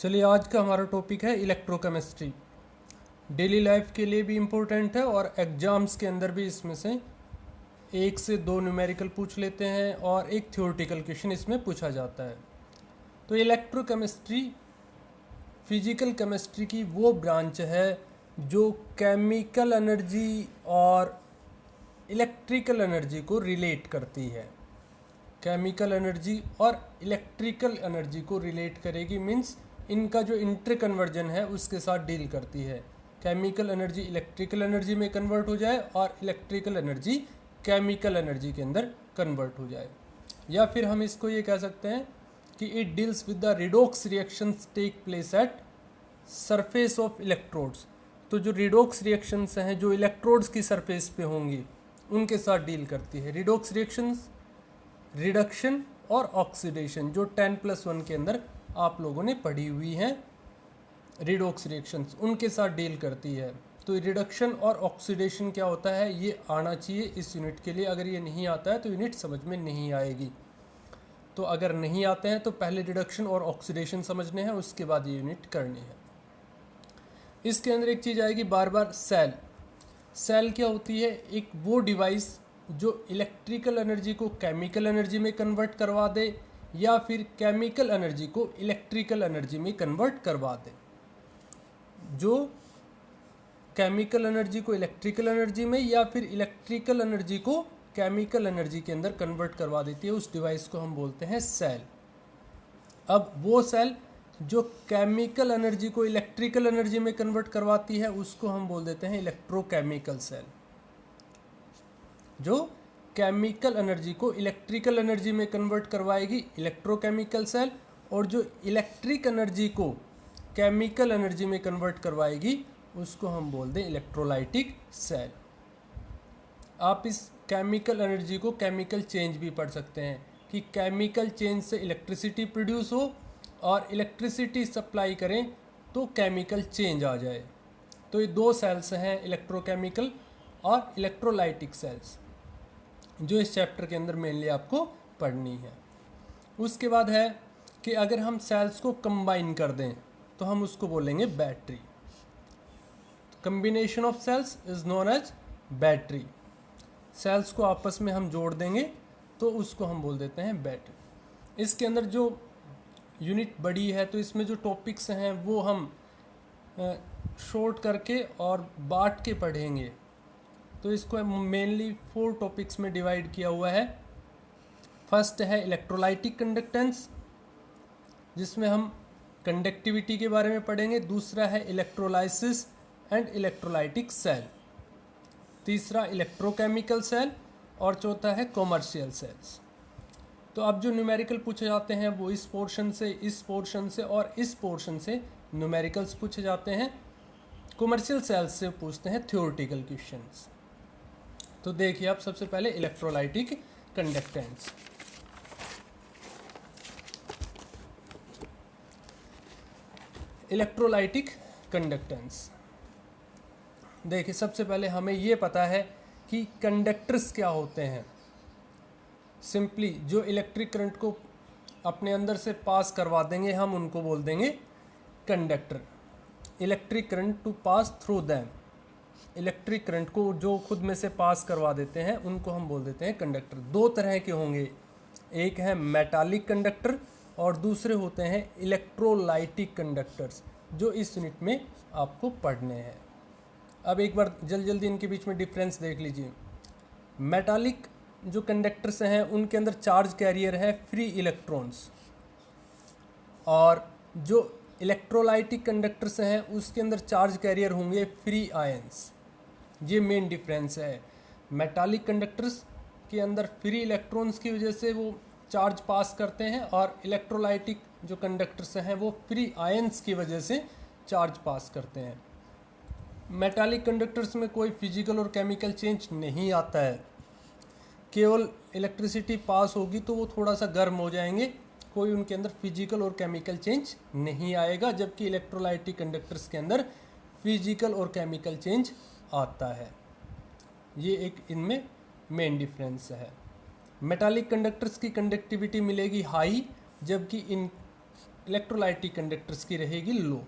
चलिए, आज का हमारा टॉपिक है इलेक्ट्रोकेमिस्ट्री। डेली लाइफ के लिए भी इम्पोर्टेंट है और एग्जाम्स के अंदर भी इसमें से 1 से 2 न्यूमेरिकल पूछ लेते हैं और एक थ्योरेटिकल क्वेश्चन इसमें पूछा जाता है। तो इलेक्ट्रोकेमिस्ट्री फिजिकल केमिस्ट्री की वो ब्रांच है जो केमिकल एनर्जी और इलेक्ट्रिकल एनर्जी को रिलेट करती है। केमिकल एनर्जी और इलेक्ट्रिकल एनर्जी को रिलेट करेगी, मीन्स इनका जो इंटर कन्वर्जन है उसके साथ डील करती है। केमिकल एनर्जी इलेक्ट्रिकल एनर्जी में कन्वर्ट हो जाए और इलेक्ट्रिकल एनर्जी केमिकल एनर्जी के अंदर कन्वर्ट हो जाए। या फिर हम इसको ये कह सकते हैं कि it deals with the redox reactions take place at surface of electrodes. तो जो रिडॉक्स रिएक्शंस हैं जो इलेक्ट्रोड्स की सरफेस पे होंगी उनके साथ डील करती है। रिडॉक्स रिएक्शंस रिडक्शन और ऑक्सीडेशन जो 10+1 के अंदर आप लोगों ने पढ़ी हुई हैं, रिडॉक्स रिएक्शंस उनके साथ डील करती है। तो रिडक्शन और ऑक्सीडेशन क्या होता है ये आना चाहिए इस यूनिट के लिए। अगर ये नहीं आता है तो यूनिट समझ में नहीं आएगी। तो अगर नहीं आते हैं तो पहले रिडक्शन और ऑक्सीडेशन समझने हैं, उसके बाद ये यूनिट करनी है। इसके अंदर एक चीज़ आएगी बार बार, सेल। सेल क्या होती है? एक वो डिवाइस जो इलेक्ट्रिकल एनर्जी को केमिकल एनर्जी में कन्वर्ट करवा दे या फिर केमिकल एनर्जी को इलेक्ट्रिकल एनर्जी में कन्वर्ट करवा दे। जो केमिकल एनर्जी को इलेक्ट्रिकल एनर्जी में या फिर इलेक्ट्रिकल एनर्जी को केमिकल एनर्जी के अंदर कन्वर्ट करवा देती है, उस डिवाइस को हम बोलते हैं सेल। अब वो सेल जो केमिकल एनर्जी को इलेक्ट्रिकल एनर्जी में कन्वर्ट करवाती है उसको हम बोल देते हैं इलेक्ट्रोकेमिकल सेल। जो केमिकल एनर्जी को इलेक्ट्रिकल एनर्जी में कन्वर्ट करवाएगी इलेक्ट्रोकेमिकल सेल, और जो इलेक्ट्रिक एनर्जी को केमिकल एनर्जी में कन्वर्ट करवाएगी उसको हम बोल दें इलेक्ट्रोलाइटिक सेल। आप इस केमिकल एनर्जी को केमिकल चेंज भी पढ़ सकते हैं कि केमिकल चेंज से इलेक्ट्रिसिटी प्रोड्यूस हो और इलेक्ट्रिसिटी सप्लाई करें तो केमिकल चेंज आ जाए। तो ये दो सेल्स हैं, इलेक्ट्रोकेमिकल और इलेक्ट्रोलाइटिक सेल्स, जो इस चैप्टर के अंदर मेनली आपको पढ़नी है। उसके बाद है कि अगर हम सेल्स को कंबाइन कर दें तो हम उसको बोलेंगे battery. Combination of cells is known as battery. Cells को आपस में हम जोड़ देंगे तो उसको हम बोल देते हैं बैटरी। इसके अंदर जो यूनिट बड़ी है तो इसमें जो टॉपिक्स हैं वो हम शॉर्ट करके और बांट के पढ़ेंगे। तो इसको मेनली 4 टॉपिक्स में डिवाइड किया हुआ है। फर्स्ट है इलेक्ट्रोलाइटिक कंडक्टेंस, जिसमें हम कंडक्टिविटी के बारे में पढ़ेंगे। दूसरा है इलेक्ट्रोलाइसिस एंड इलेक्ट्रोलाइटिक सेल। तीसरा इलेक्ट्रोकेमिकल सेल और चौथा है कॉमर्शियल सेल्स। तो अब जो न्यूमेरिकल पूछे जाते हैं वो इस पोर्शन से, इस पोर्शन से और इस पोर्शन से न्यूमेरिकल्स पूछे जाते हैं। कॉमर्शियल सेल्स से पूछते हैं थ्योरेटिकल क्वेश्चंस। तो देखिए आप सबसे पहले इलेक्ट्रोलाइटिक कंडक्टेंस। इलेक्ट्रोलाइटिक कंडक्टेंस देखिए, सबसे पहले हमें ये पता है कि कंडक्टर्स क्या होते हैं। सिंपली जो इलेक्ट्रिक करंट को अपने अंदर से पास करवा देंगे हम उनको बोल देंगे conductor. Electric current to pass through them, electric current को जो खुद में से पास करवा देते हैं उनको हम बोल देते हैं कंडक्टर। 2 तरह के होंगे, एक है मेटालिक कंडक्टर और दूसरे होते हैं इलेक्ट्रोलाइटिक कंडक्टर्स, जो इस यूनिट में आपको पढ़ने हैं। अब एक बार जल्दी इनके बीच में डिफरेंस देख लीजिए। मेटालिक जो कंडक्टर्स हैं उनके अंदर चार्ज कैरियर है फ्री इलेक्ट्रॉन्स, और जो इलेक्ट्रोलाइटिक कंडक्टर्स हैं उसके अंदर चार्ज कैरियर होंगे फ्री आयंस। ये मेन डिफरेंस है। मेटालिक कंडक्टर्स के अंदर फ्री इलेक्ट्रॉन्स की वजह से वो चार्ज पास करते हैं, और इलेक्ट्रोलाइटिक जो कंडक्टर्स हैं वो फ्री आयंस की वजह से चार्ज पास करते हैं। मेटालिक कंडक्टर्स में कोई फिजिकल और केमिकल चेंज नहीं आता है, केवल इलेक्ट्रिसिटी पास होगी तो वो थोड़ा सा गर्म हो जाएंगे, कोई उनके अंदर फिजिकल और केमिकल चेंज नहीं आएगा। जबकि इलेक्ट्रोलाइटिक कंडक्टर्स के अंदर फिजिकल और केमिकल चेंज आता है। ये एक इनमें मेन डिफरेंस है। मेटालिक कंडक्टर्स की कंडक्टिविटी मिलेगी हाई, जबकि इन इलेक्ट्रोलाइटिक कंडक्टर्स की रहेगी लो।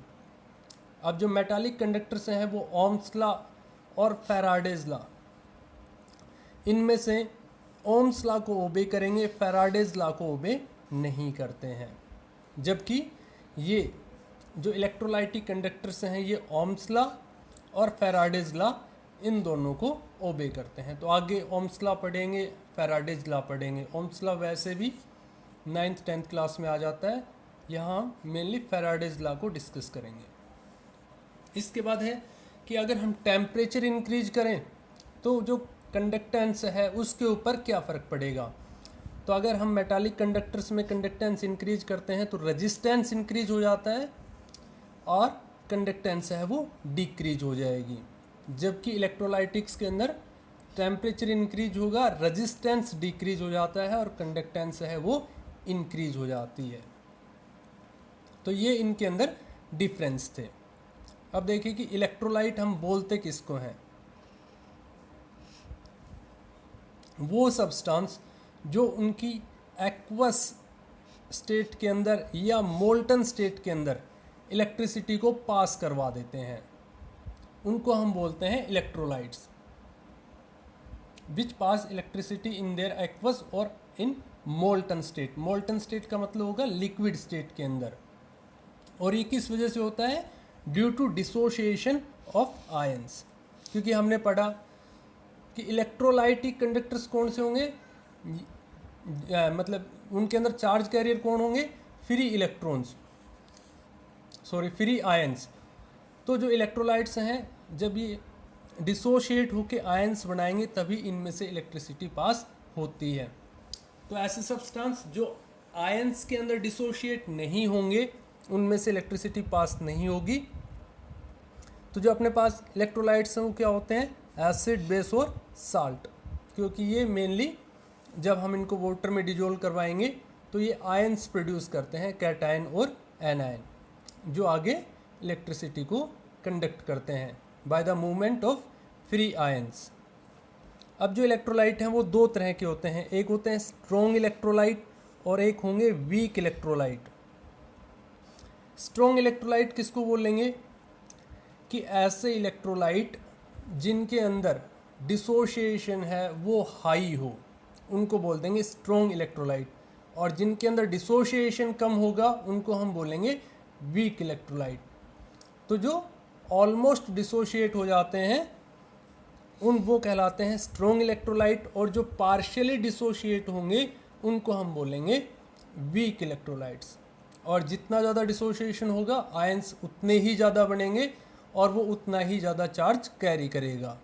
अब जो मेटालिक कंडक्टर्स हैं वो ओम्स लॉ और फैराडेज लॉ, इनमें से ओम्स लॉ को ओबे करेंगे, फैराडेज लॉ को ओबे नहीं करते हैं। जबकि ये जो इलेक्ट्रोलाइटिक कंडक्टर्स हैं ये ओम्स लॉ और फैराडेज लॉ इन दोनों को ओबे करते हैं। तो आगे ओम्स लॉ पढ़ेंगे, फैराडेज लॉ पढ़ेंगे। ओम्स लॉ वैसे भी 9th 10th क्लास में आ जाता है, यहाँ मेनली फैराडेज लॉ को डिस्कस करेंगे। इसके बाद है कि अगर हम टेम्परेचर इंक्रीज करें तो जो कंडक्टेंस है उसके ऊपर क्या फ़र्क पड़ेगा। तो अगर हम मेटालिक कंडक्टर्स में कंडक्टेंस इंक्रीज करते हैं तो रेजिस्टेंस इंक्रीज हो जाता है और कंडक्टेंस है वो डिक्रीज हो जाएगी। जबकि इलेक्ट्रोलाइटिक्स के अंदर टेम्परेचर इंक्रीज होगा, रेजिस्टेंस डिक्रीज हो जाता है और कंडक्टेंस है वो इंक्रीज हो जाती है। तो ये इनके अंदर डिफरेंस थे। अब देखिए कि इलेक्ट्रोलाइट हम बोलते किसको हैं। वो सब्सटेंस जो उनकी एक्वस स्टेट के अंदर या मोल्टन स्टेट के अंदर इलेक्ट्रिसिटी को पास करवा देते हैं, उनको हम बोलते हैं electrolytes. Which pass electricity in their aqueous और in molten state. Molten state का मतलब होगा लिक्विड स्टेट के अंदर। और ये किस वजह से होता है? Due to dissociation of ions. क्योंकि हमने पढ़ा कि इलेक्ट्रोलाइटिक कंडक्टर्स कौन से होंगे, मतलब उनके अंदर चार्ज कैरियर कौन होंगे? Free electrons, sorry free ions. तो जो इलेक्ट्रोलाइट्स हैं जब ये डिसोशिएट होकर आयंस बनाएंगे तभी इनमें से इलेक्ट्रिसिटी पास होती है। तो ऐसे सब्सटेंस जो आयंस के अंदर डिसोशिएट नहीं होंगे उनमें से इलेक्ट्रिसिटी पास नहीं होगी। तो जो अपने पास इलेक्ट्रोलाइट्स हैं वो क्या होते हैं? एसिड, बेस और साल्ट। क्योंकि ये मेनली जब हम इनको वाटर में डिजोल्व करवाएंगे तो ये आयंस प्रोड्यूस करते हैं, कैटायन और एनायन, जो आगे इलेक्ट्रिसिटी को कंडक्ट करते हैं by the movement of free ions. अब जो इलेक्ट्रोलाइट हैं वो दो तरह के होते हैं, एक होते हैं स्ट्रॉन्ग इलेक्ट्रोलाइट और एक होंगे वीक इलेक्ट्रोलाइट। स्ट्रॉन्ग इलेक्ट्रोलाइट किसको बोलेंगे? कि ऐसे इलेक्ट्रोलाइट जिनके अंदर डिसोशिएशन है वो हाई हो, उनको बोल देंगे स्ट्रॉन्ग इलेक्ट्रोलाइट। और जिनके अंदर डिसोशिएशन कम होगा उनको हम बोलेंगे वीक इलेक्ट्रोलाइट। तो जो ऑलमोस्ट डिसोशिएट हो जाते हैं वो कहलाते हैं स्ट्रॉन्ग इलेक्ट्रोलाइट, और जो पार्शियली डिसोशिएट होंगे उनको हम बोलेंगे वीक इलेक्ट्रोलाइट्स। और जितना ज़्यादा डिसोशिएशन होगा आयंस उतने ही ज़्यादा बनेंगे और वो उतना ही ज़्यादा चार्ज कैरी करेगा।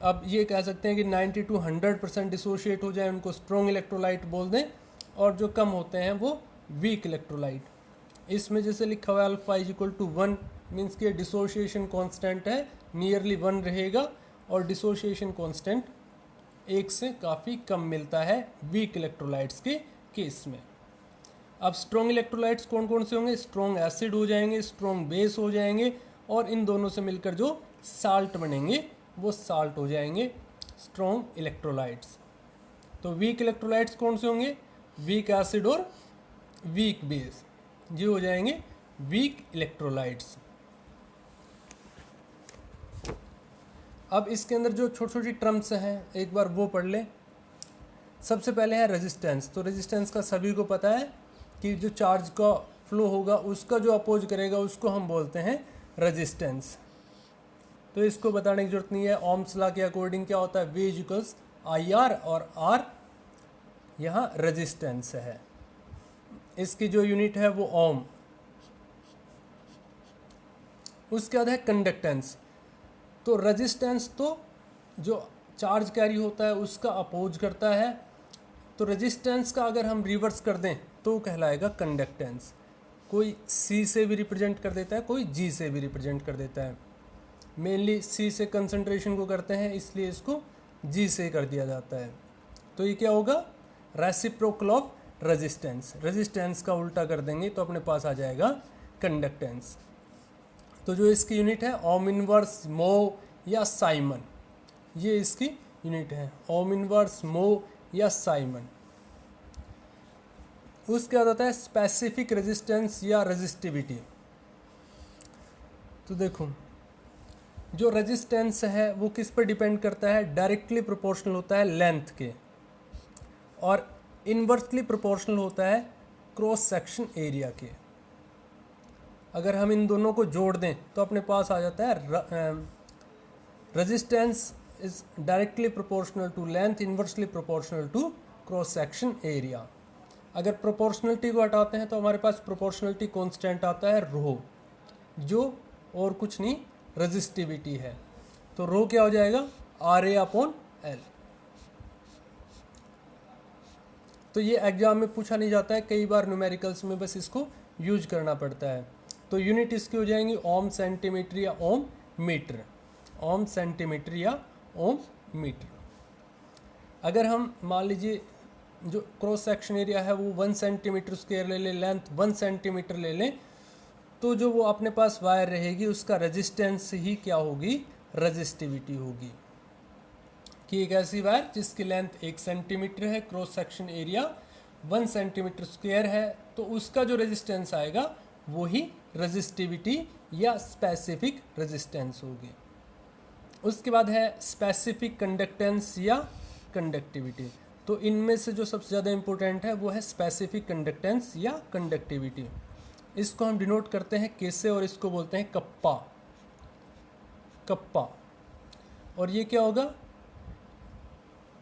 अब ये कह सकते हैं कि 90 to 100% डिसोशिएट हो जाए उनको स्ट्रॉन्ग इलेक्ट्रोलाइट बोल दें, और जो कम होते हैं वो वीक इलेक्ट्रोलाइट। इसमें जैसे लिखा हुआ है alpha is equal to 1, means कि डिसोशिएशन कांस्टेंट है, नियरली 1 रहेगा, और डिसोशिएशन कांस्टेंट 1 से काफ़ी कम मिलता है वीक इलेक्ट्रोलाइट्स के केस में। अब स्ट्रॉन्ग इलेक्ट्रोलाइट्स कौन कौन से होंगे? स्ट्रॉन्ग एसिड हो जाएंगे, स्ट्रॉन्ग बेस हो जाएंगे, और इन दोनों से मिलकर जो साल्ट बनेंगे वो साल्ट हो जाएंगे स्ट्रॉन्ग इलेक्ट्रोलाइट्स। तो वीक इलेक्ट्रोलाइट्स कौन से होंगे? वीक एसिड और वीक बेस, ये हो जाएंगे वीक इलेक्ट्रोलाइट्स। अब इसके अंदर जो छोटी छोटी टर्म्स हैं एक बार वो पढ़ लें। सबसे पहले है रेजिस्टेंस। तो रेजिस्टेंस का सभी को पता है कि जो चार्ज का फ्लो होगा उसका जो अपोज करेगा उसको हम बोलते हैं रेजिस्टेंस। तो इसको बताने की जरूरत नहीं है। ओम्स लॉ के अकॉर्डिंग क्या होता है? V इक्वल्स IR, और R यहाँ रेजिस्टेंस है। इसकी जो यूनिट है वो ओम। उसके बाद है कंडक्टेंस। तो रेजिस्टेंस तो जो चार्ज कैरी होता है उसका अपोज करता है, तो रेजिस्टेंस का अगर हम रिवर्स कर दें तो कहलाएगा कंडक्टेंस। कोई C से भी रिप्रेजेंट कर देता है, कोई G से भी रिप्रेजेंट कर देता है। मेनली C से कंसंट्रेशन को करते हैं इसलिए इसको G से कर दिया जाता है। तो ये क्या होगा? Reciprocal of resistance. रेजिस्टेंस का उल्टा कर देंगे तो अपने पास आ जाएगा कंडक्टेंस। तो जो इसकी यूनिट है ओम इनवर्स, मो या साइमन, ये इसकी यूनिट है, ओम इनवर्स, मो या साइमन। उसके बाद आता है स्पेसिफिक रेजिस्टेंस या रेजिस्टिविटी। तो देखो जो रेजिस्टेंस है वो किस पर डिपेंड करता है, डायरेक्टली प्रोपोर्शनल होता है लेंथ के, और इन्वर्सली प्रोपोर्शनल होता है क्रॉस सेक्शन एरिया के। अगर हम इन दोनों को जोड़ दें तो अपने पास आ जाता है resistance is directly proportional to length, inversely proportional to cross section area. अगर प्रोपोर्शनलिटी को हटाते हैं तो हमारे पास प्रोपोर्शनलिटी कांस्टेंट आता है रो, जो और कुछ नहीं रेजिस्टिविटी है। तो रो क्या हो जाएगा, RA/L। तो ये एग्जाम में पूछा नहीं जाता है, कई बार न्यूमेरिकल्स में बस इसको यूज करना पड़ता है। तो यूनिट इसकी हो जाएंगी ओम सेंटीमीटर या ओम मीटर, ओम सेंटीमीटर या ओम मीटर। अगर हम मान लीजिए जो क्रॉस सेक्शन एरिया है वो 1 सेंटीमीटर स्क्वायर ले लें, लेंथ 1 सेंटीमीटर ले लें, तो जो वो अपने पास वायर रहेगी उसका रेजिस्टेंस ही क्या होगी, रेजिस्टिविटी होगी। कि एक ऐसी वायर जिसकी लेंथ 1 सेंटीमीटर है, cross section area 1 centimetre square है, तो उसका जो रेजिस्टेंस आएगा वही रेजिस्टिविटी या स्पेसिफिक रेजिस्टेंस होगी। उसके बाद है स्पेसिफिक कंडक्टेंस या कंडक्टिविटी। तो इनमें से जो सबसे ज़्यादा इंपॉर्टेंट है वो है स्पेसिफिक कंडक्टेंस या कंडक्टिविटी। इसको हम डिनोट करते हैं के से, और इसको बोलते हैं कप्पा, कप्पा। और ये क्या होगा,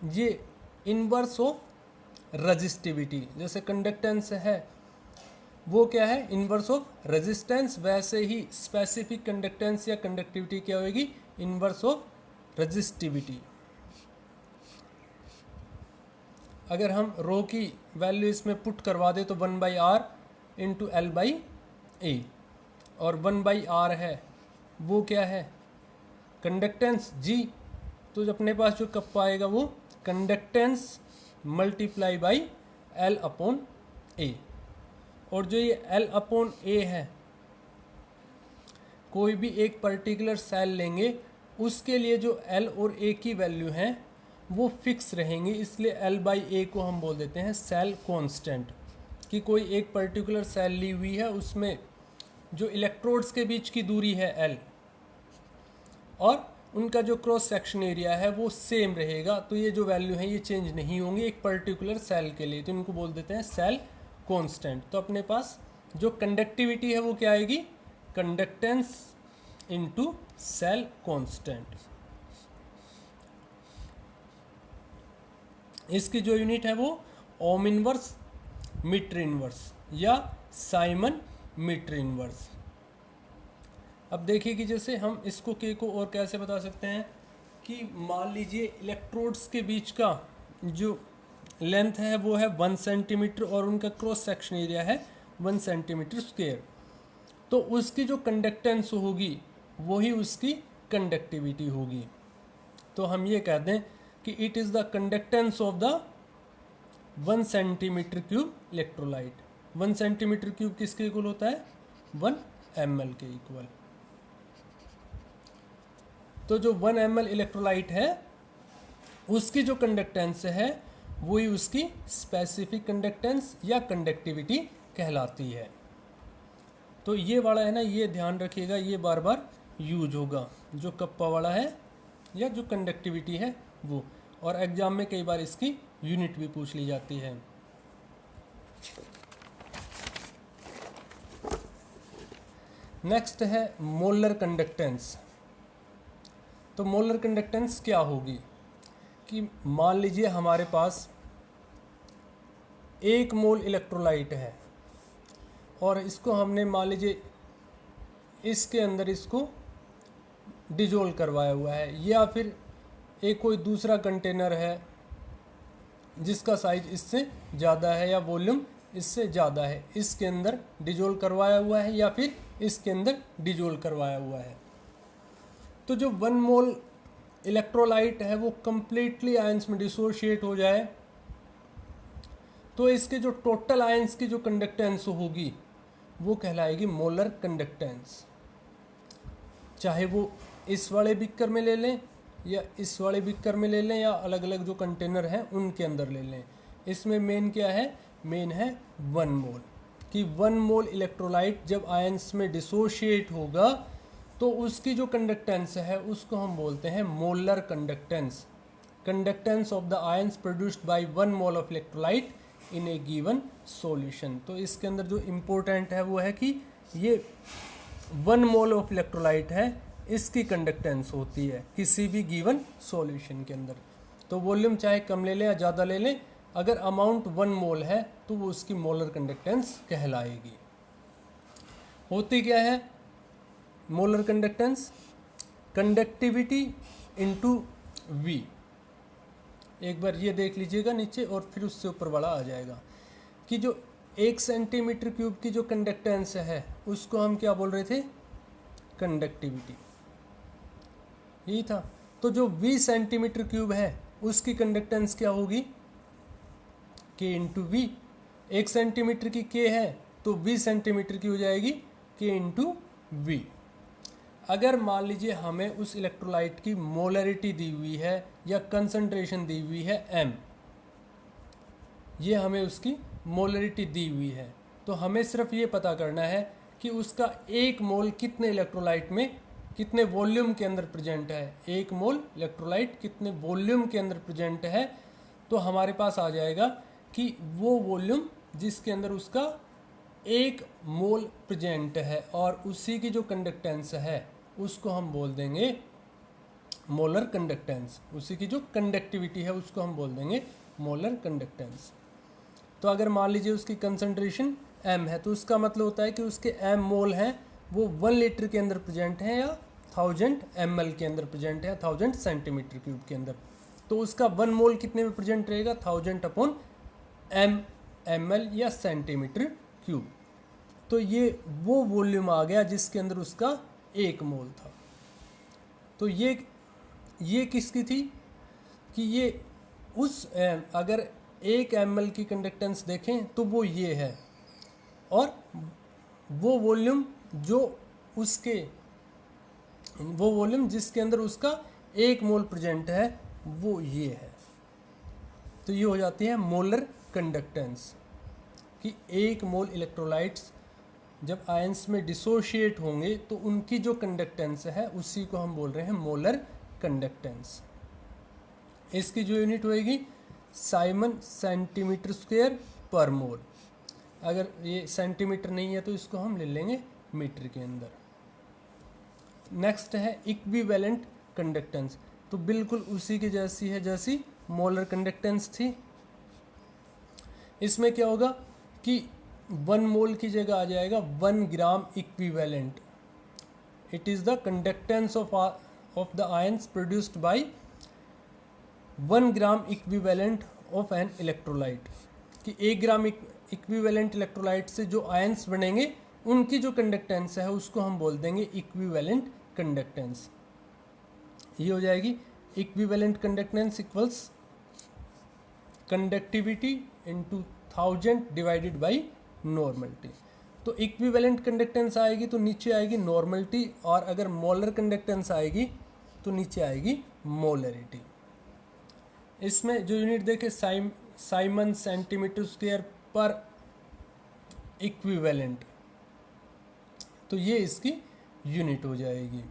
ये इनवर्स ऑफ रेजिस्टिविटी। जैसे कंडक्टेंस है वो क्या है, इनवर्स ऑफ रेजिस्टेंस, वैसे ही स्पेसिफिक कंडक्टेंस या कंडक्टिविटी क्या होगी, इनवर्स ऑफ रेजिस्टिविटी। अगर हम रो की वैल्यू इसमें पुट करवा दें तो 1/R इंटू L/A, और 1/R है वो क्या है, कंडक्टेंस G। तो अपने पास जो कप्पा आएगा वो कंडक्टेंस मल्टीप्लाई बाई L/A। और जो ये L/A है, कोई भी एक पर्टिकुलर सेल लेंगे उसके लिए जो L और A की वैल्यू है वो फिक्स रहेंगी, इसलिए L/A को हम बोल देते हैं सेल कांस्टेंट। कि कोई एक पर्टिकुलर सेल ली हुई है, उसमें जो इलेक्ट्रोड्स के बीच की दूरी है L, और उनका जो क्रॉस सेक्शन एरिया है वो सेम रहेगा, तो ये जो वैल्यू है ये चेंज नहीं होंगी एक पर्टिकुलर सेल के लिए, तो इनको बोल देते हैं सेल कांस्टेंट। तो अपने पास जो कंडक्टिविटी है वो क्या आएगी, कंडक्टेंस इनटू सेल कांस्टेंट। इसकी जो यूनिट है वो ओम इनवर्स मीटर इनवर्स या साइमन मीटर इनवर्स। अब देखिए कि जैसे हम इसको के को और कैसे बता सकते हैं कि मान लीजिए इलेक्ट्रोड्स के बीच का जो लेंथ है वो है 1 सेंटीमीटर और उनका क्रॉस सेक्शन एरिया है 1 सेंटीमीटर स्क्वायर, तो उसकी जो कंडक्टेंस होगी वही उसकी कंडक्टिविटी होगी। तो हम ये कह दें कि it is the conductance of the 1 centimetre cube electrolyte. 1 centimetre cube किसके इक्वल होता है, 1 ml के इक्वल। तो जो 1 ml इलेक्ट्रोलाइट है उसकी जो कंडक्टेंस है वही उसकी स्पेसिफिक कंडक्टेंस या कंडक्टिविटी कहलाती है। तो ये वाला है ना, ये ध्यान रखिएगा, ये बार बार यूज होगा, जो कप्पा वाला है या जो कंडक्टिविटी है वो, और एग्जाम में कई बार इसकी यूनिट भी पूछ ली जाती है। नेक्स्ट है मोलर कंडक्टेंस। तो मोलर कंडक्टेंस क्या होगी कि मान लीजिए हमारे पास 1 मोल इलेक्ट्रोलाइट है और इसको हमने मान लीजिए इसके अंदर इसको डिजोल्व करवाया हुआ है, या फिर एक कोई दूसरा कंटेनर है जिसका साइज इससे ज़्यादा है या वॉल्यूम इससे ज़्यादा है, इसके अंदर डिजोल्व करवाया हुआ है या फिर इसके अंदर डिजोल्व करवाया हुआ है। तो जो 1 मोल इलेक्ट्रोलाइट है वो कंप्लीटली आयंस में डिसोशिएट हो जाए तो इसके जो टोटल आयंस की जो कंडक्टेंस होगी वो कहलाएगी मोलर कंडक्टेंस। चाहे वो इस वाले बिकर में ले लें या इस वाले बिकर में ले लें या अलग अलग जो कंटेनर हैं उनके अंदर ले लें। इसमें मेन क्या है मेन है 1 मोल, कि 1 मोल इलेक्ट्रोलाइट जब आयंस में डिसोशिएट होगा तो उसकी जो कंडक्टेंस है उसको हम बोलते हैं molar conductance. Conductance of the ions produced by 1 mole of electrolyte in A given solution. तो इसके अंदर जो इम्पोर्टेंट है वो है कि ये 1 मोल ऑफ इलेक्ट्रोलाइट है, इसकी कंडक्टेंस होती है किसी भी गिवन सॉल्यूशन के अंदर। तो वॉल्यूम चाहे कम ले लें या ज़्यादा ले लें, अगर अमाउंट 1 मोल है तो वो उसकी मोलर कंडक्टेंस कहलाएगी। होती क्या है molar conductance? Conductivity into V. एक बार ये देख लीजिएगा नीचे और फिर उससे ऊपर वाला आ जाएगा कि जो 1 सेंटीमीटर क्यूब की जो कंडक्टेंस है उसको हम क्या बोल रहे थे? कंडक्टिविटी। यही था। तो जो 20 सेंटीमीटर क्यूब है उसकी कंडक्टेंस क्या होगी? के इंटू वी। 1 सेंटीमीटर की के है तो 20 सेंटीमीटर की हो जाएगी के इंटू वी। अगर मान लीजिए हमें उस इलेक्ट्रोलाइट की मोलरिटी दी हुई है या कंसंट्रेशन दी हुई है m, ये हमें उसकी मोलरिटी दी हुई है, तो हमें सिर्फ ये पता करना है कि उसका 1 मोल कितने इलेक्ट्रोलाइट में कितने वॉल्यूम के अंदर प्रेजेंट है। 1 मोल इलेक्ट्रोलाइट कितने वॉल्यूम के अंदर प्रेजेंट है, तो हमारे पास आ जाएगा कि वो वॉल्यूम जिसके अंदर उसका 1 मोल प्रेजेंट है और उसी की जो कंडक्टेंस है उसको हम बोल देंगे मोलर कंडक्टेंस। उसी की जो कंडक्टिविटी है उसको हम बोल देंगे मोलर कंडक्टेंस। तो अगर मान लीजिए उसकी कंसंट्रेशन m है तो उसका मतलब होता है कि उसके m मोल हैं वो 1 लीटर के अंदर प्रेजेंट हैं या 1000 ml के अंदर प्रेजेंट है, 1000 सेंटीमीटर क्यूब के अंदर। तो उसका 1 मोल कितने में प्रेजेंट रहेगा? 1000 अपॉन ml या सेंटीमीटर क्यूब। तो ये वो वॉल्यूम आ गया जिसके अंदर उसका 1 मोल था। तो ये किसकी थी कि ये उस अगर 1 ml की कंडक्टेंस देखें तो वो ये है, और वो वॉल्यूम जिसके अंदर उसका 1 मोल प्रेजेंट है वो ये है। तो ये हो जाती है मोलर कंडक्टेंस कि 1 मोल इलेक्ट्रोलाइट्स जब आयंस में डिसोशिएट होंगे तो उनकी जो कंडक्टेंस है उसी को हम बोल रहे हैं मोलर कंडक्टेंस। इसकी जो यूनिट होएगी साइमन सेंटीमीटर स्क्वायर पर मोल। अगर ये सेंटीमीटर नहीं है तो इसको हम ले लेंगे मीटर के अंदर। नेक्स्ट है इक्विवेलेंट कंडक्टेंस। तो बिल्कुल उसी की जैसी है जैसी मोलर कंडक्टेंस थी। इसमें क्या होगा कि 1 मोल की जगह आ जाएगा 1 gram equivalent. It is the conductance of the ions produced by 1 gram equivalent of an electrolyte. कि 1 ग्राम इक्विवेलेंट इलेक्ट्रोलाइट से जो आयंस बनेंगे उनकी जो कंडक्टेंस है उसको हम बोल देंगे इक्विवेलेंट कंडक्टेंस। ये हो जाएगी equivalent conductance equals conductivity into 1000 divided by normality. तो इक्विवेलेंट कंडक्टेंस आएगी तो नीचे आएगी नॉर्मलिटी, और अगर मोलर कंडक्टेंस आएगी तो नीचे आएगी मोलरिटी। इसमें जो यूनिट देखे साइमन सेंटीमीटर स्क्वायर पर इक्विवेलेंट, तो ये इसकी यूनिट हो जाएगी।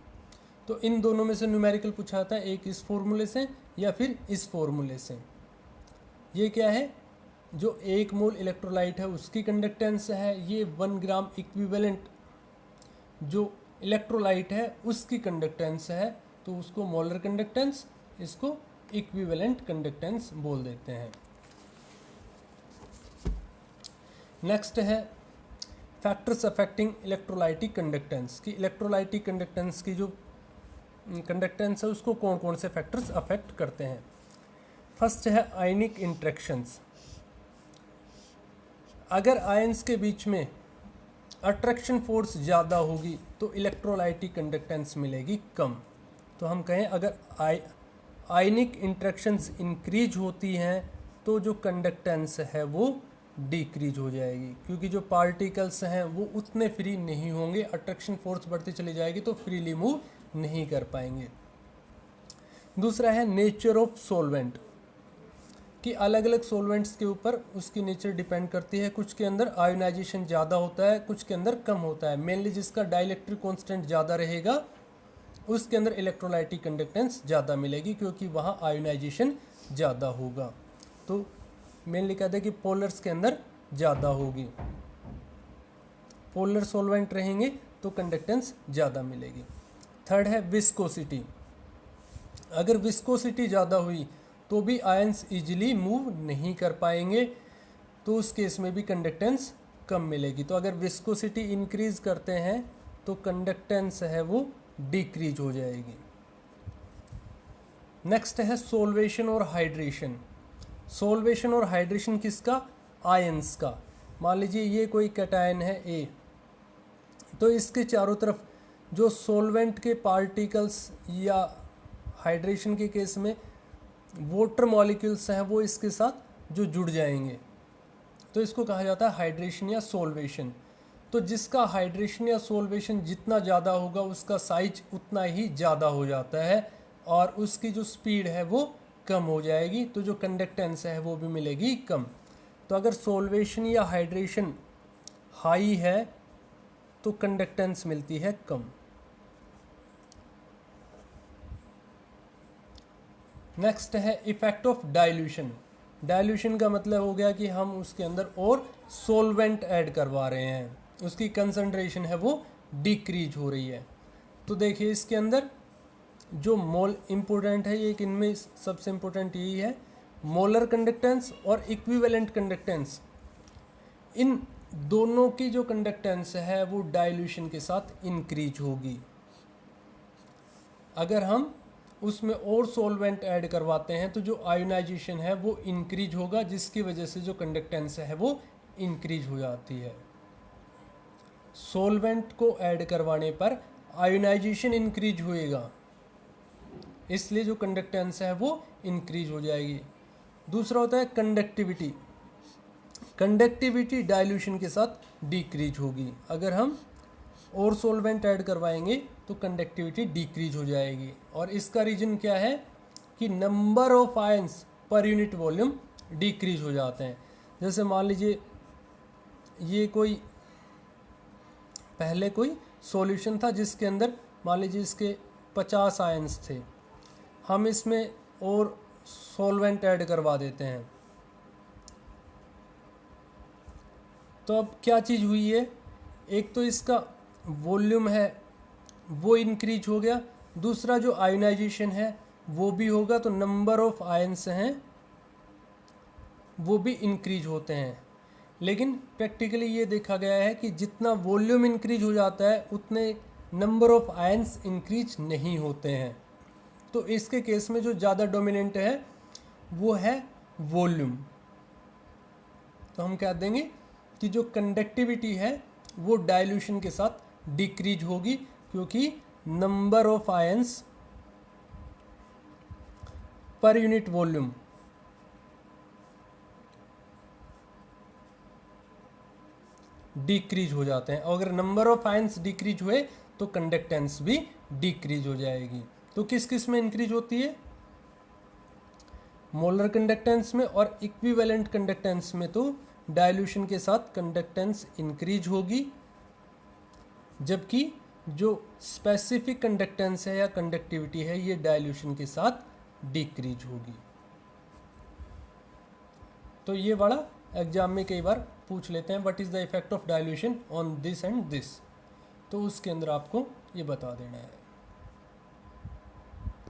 तो इन दोनों में से न्यूमेरिकल पूछा था, एक इस फॉर्मूले से या फिर इस फॉर्मूले से। ये क्या है? जो 1 मोल इलेक्ट्रोलाइट है उसकी कंडक्टेंस है, ये 1 ग्राम इक्विवेलेंट जो इलेक्ट्रोलाइट है उसकी कंडक्टेंस है, तो उसको मोलर कंडक्टेंस, इसको इक्विवेलेंट कंडक्टेंस बोल देते हैं। नेक्स्ट है फैक्टर्स अफेक्टिंग इलेक्ट्रोलाइटिक कंडक्टेंस। की इलेक्ट्रोलाइटिक कंडक्टेंस की जो कंडक्टेंस है उसको कौन कौन से फैक्टर्स अफेक्ट करते हैं। फर्स्ट है आयनिक इंट्रैक्शंस। अगर आयंस के बीच में अट्रैक्शन फोर्स ज़्यादा होगी तो इलेक्ट्रोलाइटिक कंडक्टेंस मिलेगी कम। तो हम कहें अगर आयनिक इंट्रैक्शंस इंक्रीज होती हैं तो जो कंडक्टेंस है वो डिक्रीज हो जाएगी, क्योंकि जो पार्टिकल्स हैं वो उतने फ्री नहीं होंगे, अट्रैक्शन फोर्स बढ़ती चली जाएगी तो फ्रीली मूव नहीं कर पाएंगे। दूसरा है नेचर ऑफ सॉल्वेंट। कि अलग अलग सॉल्वेंट्स के ऊपर उसकी नेचर डिपेंड करती है। कुछ के अंदर आयोनाइजेशन ज़्यादा होता है, कुछ के अंदर कम होता है। मेनली जिसका डाइलेक्ट्रिक कांस्टेंट ज़्यादा रहेगा उसके अंदर इलेक्ट्रोलाइटिक कंडक्टेंस ज़्यादा मिलेगी, क्योंकि वहाँ आयोनाइजेशन ज़्यादा होगा। तो मेनली कहते हैं कि पोलर्स के अंदर ज़्यादा होगी, पोलर सॉल्वेंट रहेंगे तो कंडक्टेंस ज़्यादा मिलेगी। थर्ड है विस्कोसिटी। अगर विस्कोसिटी ज़्यादा हुई तो भी आयंस इजीली मूव नहीं कर पाएंगे, तो उस केस में भी कंडक्टेंस कम मिलेगी। तो अगर विस्कोसिटी इंक्रीज करते हैं तो कंडक्टेंस है वो डिक्रीज हो जाएगी। नेक्स्ट है सोल्वेशन और हाइड्रेशन। सोल्वेशन और हाइड्रेशन किसका? आयंस का। मान लीजिए ये कोई कैटायन है ए, तो इसके चारों तरफ जो सोल्वेंट के पार्टिकल्स या हाइड्रेशन के केस में वाटर मॉलिक्यूल्स हैं वो इसके साथ जो जुड़ जाएंगे, तो इसको कहा जाता है हाइड्रेशन या सोल्वेशन। तो जिसका हाइड्रेशन या सोल्वेशन जितना ज़्यादा होगा उसका साइज उतना ही ज़्यादा हो जाता है और उसकी जो स्पीड है वो कम हो जाएगी, तो जो कंडक्टेंस है वो भी मिलेगी कम। तो अगर सोल्वेशन या हाइड्रेशन हाई है तो कंडक्टेंस मिलती है कम। नेक्स्ट है इफेक्ट ऑफ डाइल्यूशन। डाइल्यूशन का मतलब हो गया कि हम उसके अंदर और सोलवेंट ऐड करवा रहे हैं, उसकी कंसंट्रेशन है वो डिक्रीज हो रही है। तो देखिए इसके अंदर जो मोल इम्पोर्टेंट है, ये इनमें सबसे इम्पोर्टेंट यही है, मोलर कंडक्टेंस और इक्विवेलेंट कंडक्टेंस। इन दोनों की जो कंडक्टेंस है वो डाइल्यूशन के साथ इंक्रीज होगी। अगर हम उसमें और सॉल्वेंट ऐड करवाते हैं तो जो आयोनाइजेशन है वो इंक्रीज होगा, जिसकी वजह से जो कंडक्टेंस है वो इंक्रीज हो जाती है। सॉल्वेंट को ऐड करवाने पर आयोनाइजेशन इंक्रीज होएगा, इसलिए जो कंडक्टेंस है वो इंक्रीज हो जाएगी। दूसरा होता है कंडक्टिविटी। कंडक्टिविटी डाइल्यूशन के साथ डिक्रीज होगी। अगर हम और सॉल्वेंट ऐड करवाएंगे तो कंडक्टिविटी डिक्रीज हो जाएगी, और इसका रीजन क्या है कि number of ions per unit volume decrease हो जाते हैं। जैसे मान लीजिए ये कोई पहले कोई सॉल्यूशन था जिसके अंदर मान लीजिए इसके 50 आयंस थे, हम इसमें और सॉल्वेंट ऐड करवा देते हैं, तो अब क्या चीज़ हुई है, एक तो इसका वॉल्यूम है वो इंक्रीज हो गया, दूसरा जो आयोनाइजेशन है वो भी होगा, तो नंबर ऑफ आयंस हैं वो भी इंक्रीज होते हैं। लेकिन प्रैक्टिकली ये देखा गया है कि जितना वॉल्यूम इंक्रीज हो जाता है उतने नंबर ऑफ आयंस इंक्रीज नहीं होते हैं। तो इसके केस में जो ज़्यादा डोमिनेंट है वो है वॉल्यूम। तो हम कह देंगे कि जो कंडक्टिविटी है वो डाइल्यूशन के साथ डिक्रीज होगी, क्योंकि number of ions per unit volume decrease हो जाते हैं। और अगर नंबर ऑफ आयंस डिक्रीज हुए तो कंडक्टेंस भी डिक्रीज हो जाएगी। तो किस किस में इंक्रीज होती है? मोलर कंडक्टेंस में और इक्विवेलेंट कंडक्टेंस में तो डाइल्यूशन के साथ कंडक्टेंस इंक्रीज होगी, जबकि जो स्पेसिफिक कंडक्टेंस है या कंडक्टिविटी है ये डाइल्यूशन के साथ डिक्रीज होगी। तो ये वाला एग्जाम में कई बार पूछ लेते हैं, what is the effect of dilution on this and this, तो उसके अंदर आपको ये बता देना है।